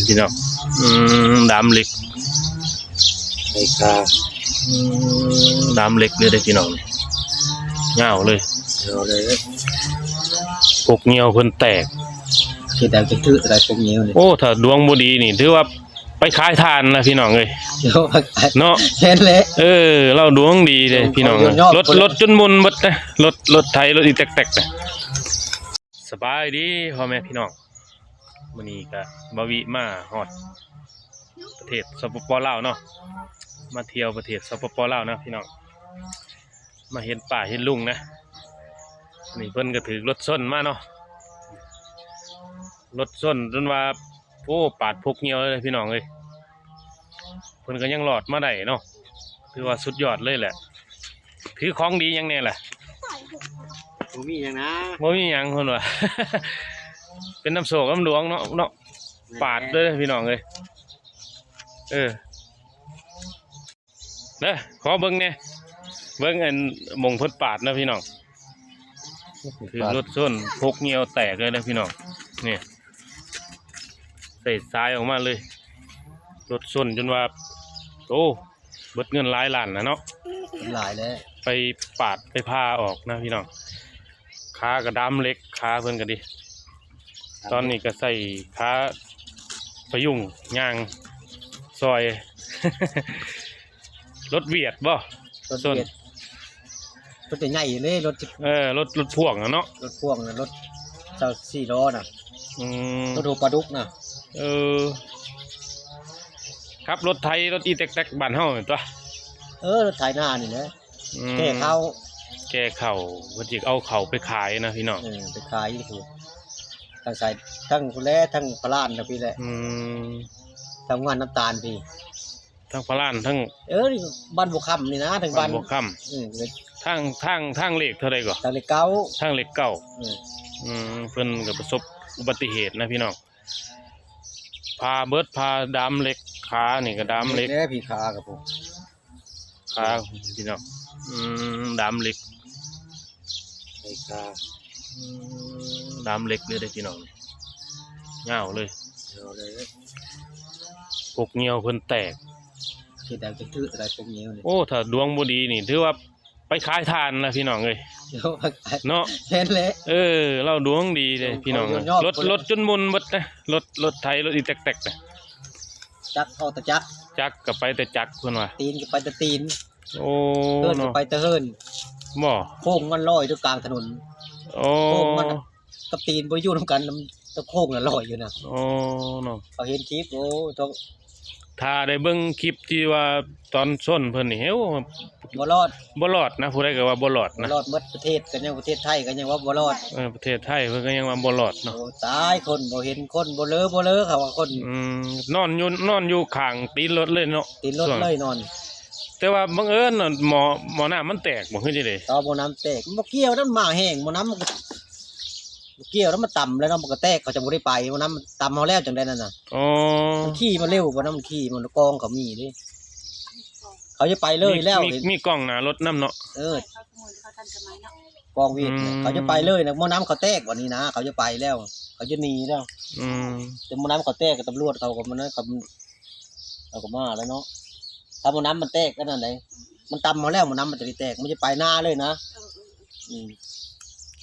พี่น้องดามเหล็กไอ้กาดามเหล็กเลยได้พี่น้องเงาเลยเอาเลยพวกเงี้ยวเพิ่นแตกคือแต่จะถืออะไรพวกนี้เลยโอ้ถ้าดวงบ่ดีนี่ถือว่าไปขายทานนะพี่น้องเอ้ยเดี๋ยวเนาะเห็นเลยเราดวงดีเลยพี่น้องรถจนมุนหมดนะรถไทยรถอีแตกๆนะสบายดีพ่อแม่พี่น้องมื้อนี้ก็บ่วิมาฮอดประเทศสปป.ลาวเนาะมาเที่ยวประเทศสปป.ลาวนะพี่น้องมาเห็นป่าเห็นลุงนะนี่เพิ่นก็ถือรถส้นมาเนาะรถส้นจนว่าโอ้ปาดพกเหี่ยวเลยพี่น้องเอ้ยเพิ่นก็ยังหลอดมาได้เนาะถือว่าสุดยอดเลยแหละถือของดียังแน่แหละบ่มีหยังนะบ่มีหยังเพิ่นว่า เป็นน้ำโศกน้ำหลวงเนาะปาดเลยพี่น้องเอ้ยเด้อขอเบิ่งแน่เบิ่งอันมงเพิ่นปาดนะพี่น้องคือรถส้นพกเหี่ยวแตกเลยนะพี่น้องนี่ใส่ทรายออกมาเลยรถส้นจนว่าโอ้เบิดเงินหลายล้านนะเนาะหลายแล้วไปปาดไปพาออกนะพี่น้องขากระดามเล็กขาเพิ่นก็ดีตอนนี้ก็ใส่ขาพยุงย่างซอย รถเวียดบ่รถเวียดรถใหญ่เลยรถรถพ่วงเนาะรถพ่วงนะรถเจ้า4 ล้อน่ะรถโหปลาดุกน่ะครับรถไทยรถอีแตกๆบ้านเฮาตัวรถไถนานี่แหละแก่เข่าเพิ่นสิเอาเข้าไปขายนะพี่น้องไปขายอยู่ทั้งใส่ทั้งพุ่นแลทั้งพลานนะพี่แหละทั้งงานน้ำตาลพี่ทั้งพลานทั้งนี่บ้านบ่ค่ำนี่นะทั้งบ้านบ่ค่ำทางเลขเท่าใดก็ทางเลขเก้าทางเลขเก้าเพิ่นก็ประสบอุบัติเหตุนะพี่น้องพาดามเหล็กขานี่ก็ดามเหล็กพี่ขากับผมขาพี่น้องดามเหล็กไอ้ขาดามเหล็กเลยได้พี่น้องเงาเลยเอาเลยพวกเงี้ยวเพิ่นแตกคือแต่จะถืออะไรพวกนี้เลยโอ้ถ้าดวงบ่ดีนี่ถือว่าไปขายทานนะพี่น้องเอ้ยเนาะเห็นเลยเราดวงดีเลยพี่น้องรถจนมุนหมดนะรถไทยรถอีแตกๆนะจักเอาแต่จักก็ไปแต่จักเพิ่นว่าตีนก็ไปแต่ตีนโอ้เฮินก็ไปแต่เฮินบ่โค้งมันลอยอยู่กลางถนนโอ้โค้งมันกับตีนบ่อยู่นํกันตะโค้งน่ะลอยอยู่น่ะโอ้เนาะเขาเห็นคลิปโอ้ต้องถ้าได้เบิ่งคลิปที่ว่าตอนส้นเพิ่นนี่เฮ้ยบ่รอดนะผู้ใดก็ว่าบ่รอดนะรอดหมดประเทศกันยังประเทศไทยกันยังว่าบ่รอดประเทศไทยเพิ่นก็ยังว่าบ่รอดเนาะโอ้ตายคนบ่เห็นคนบ่เลอเขาว่าคนนอนอยู่ข้างตีนรถเลยเนาะตีนรถเลยนอนแต่ว่าบังเอิญหมอน้ำมันแตกบ่คือจังได๋หม้อน้ำแตกมันบ่เกี่ยวน้ำมาแห้งหม้อน้ำมันเกี่ยวแล้วมันต่ำแล้วเนาะมันก็แตกเขาจะบ่ได้ไปหม้อน้ำมันต่ำเฮาแล้วจังได๋นั่นน่ะมันขี่มันเร็วกว่าน้ำมันขี่มันกองเขามีดิเขาจะไปเลยแล้วมีกล้องหน้ารถนำเนาะกองวีดเขาจะไปเลยนะหม้อน้ำเขาแตกกว่านี้นะเขาจะไปแล้วเขาจะหนีแล้วแต่หม้อน้ำเขาแตกกับตำรวจเขาก็มันนะเขาก็มาแล้วเนาะถ้าหม้อน้ำมันแตกก็นั่นไหนมันต่ำมาแล้วหม้อน้ำมันจะแตกมันจะไปหน้าเลยนะ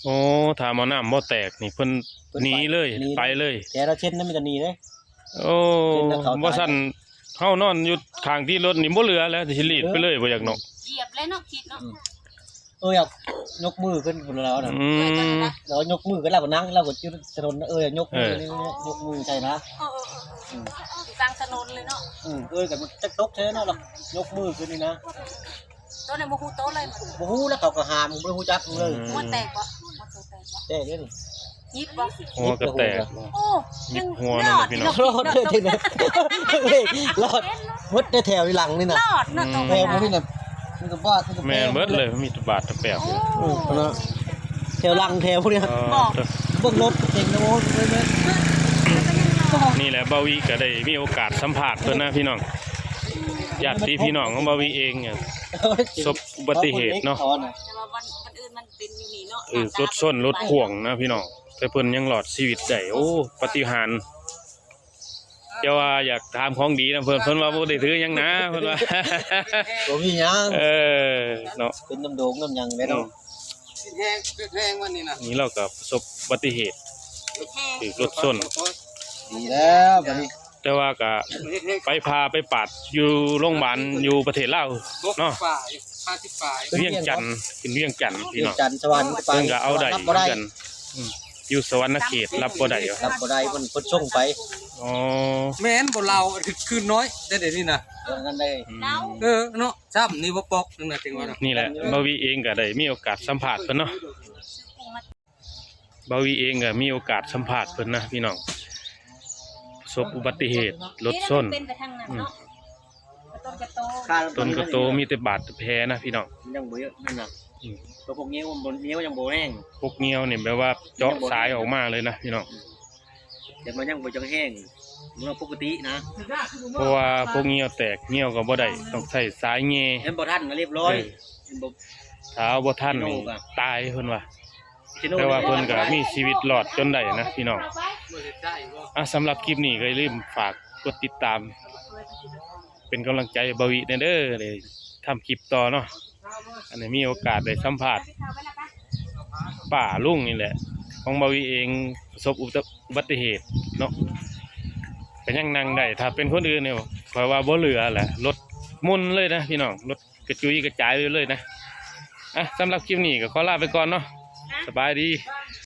โอ้ถ้าหม้อน้ำบ่แตกนี่เพิ่นหนีเลยไปเลยแต่เราเช่นนั้นมันจะหนีเลยโอ้บ่ซั่นเฮานอนอยู่ข้างที่รถนี่บ่เหลือแล้วสิรีดไปเลยบ่อยากเนาะเหยียบเลยเนาะคิดเนาะอยากยกมือขึ้นบนแล้วน่ะแล้วยกมือขึ้นแล้วก็นั่งแล้วก็จุดถนนยกมือใช่นะกลางถนนเลยเนาะกับมันจะตกใช่เนาะหรอกยกมือขึ้นนี่นะโต๊ะไหนโมหูโต๊ะเลยโมหูแล้วเขาก็หามโมหูจักเลยมันแตกปะแตกเลยยิบปะหัวก็แตกโอ้ยิบหัวนั่นพี่น้องรอดเลยทีนี้รอดมุดได้แถวหลังนี่นะรอดเนาะตรงแถวนี่นะมันก็บ้าแม่เบิดเลยมีตบาดตะแปบแถวหลังแถวพวกนี้เบื้องรถเองนะโว้นี่แหละบาวีก็ได้มีโอกาสสัมผัสเพิ่นนะพี่น้องญาติพี่น้องของบาวีเองเนี่ยประสบอุบัติเหตุเนาะรถส้นรถพ่วงนะพี่น้องแต่เพิ่นยังหลอดชีวิตได้โอ้ปาฏิหาริย์ เจ้าว่าอยากถามของดีนะเพิ่นว่าบ่ได้ถือหยังนะเพิ่นว่า บ่มีหยัง เออเนาะ เป็นน้ำโดงน้ำหยังแม่เนาะ แห้งวันนี้นะ นี่เราก็ประสบอุบัติเหตุถูกรถชน ดีแล้วบัดนี้ แต่ว่าก็ไปพาไปปาดอยู่โรงพยาบาลอยู่ประเทศลาวเนาะ ฝ่าย50ฝ่าย เวียงจันทน์ขึ้นเวียงจันทน์พี่ เวีย น้ ง อง จันทร์สวรรค์ก็ไป เพิ่นก็เอาได้ รับ เห บ่ มือ ได้ นกันอยู่สวรรณเขตรับบ่ได้เหรอ รับบ่ได้เพิ่นส่งไป อ๋อ แม่นบ่เราคืนน้อยได้เดี๋ยวนี้นะ เรื่องนั้นได้ เนาะซ้ำนี่บ่ปอกนึงนะจังว่า นี่แหละบาวีเองก็ได้มีโอกาสสัมภาษณ์เพิ่นเนาะบาวีเองก็มีโอกาสสัมภาษณ์เพิ่นนะพี่น้องประสบอุบัติเหตุรถชน เป็นไปทางนั้นเนาะต้นกระโต ต้นกระโตมีแต่บาดแต่แผลนะพี่น้อง ยังบ่เยอะนั่นน่ะ อืม ตัวพวกนี้มันบ่เหนียวยังบ่แห้ง พวกเงี้ยวเนี่ยแบบว่าเจาะสายออกมาเลยนะพี่น้อง แต่มันยังบ่จังแห้งมันปกตินะ เพราะว่าพวกเงี้ยวแตกเงี้ยวก็บ่ได้ต้องใช้สายแง่ เห็นบ่ทันนะเรียบร้อยเห็นบ่ ถ้าเอาบ่ทันนี่ตายเพิ่นว่าแต่ว่าเพิ่นก็มีชีวิตรอดจนได้นะพี่น้องสำหรับคลิปนี้ก็อย่าลืมฝากกดติดตาม เป็นกำลังใจให้บาวิเด้อเลยทำคลิปต่อเนาะอันนี้มีโอกาสได้สัมภาษณ์ป้าลุงนี่แหละ ของบาวิเองประสบอุบัติเหตุเนาะก็ยังนั่งได้ถ้าเป็นคนอื่นเนี่ยขอยว่าบ่เหลือแหละรถมุนเลยนะพี่น้องรถกระจุยกระจายเลยนะสำหรับคลิปนี้ก็ขอลาไปก่อนเนาะสบายดี ได้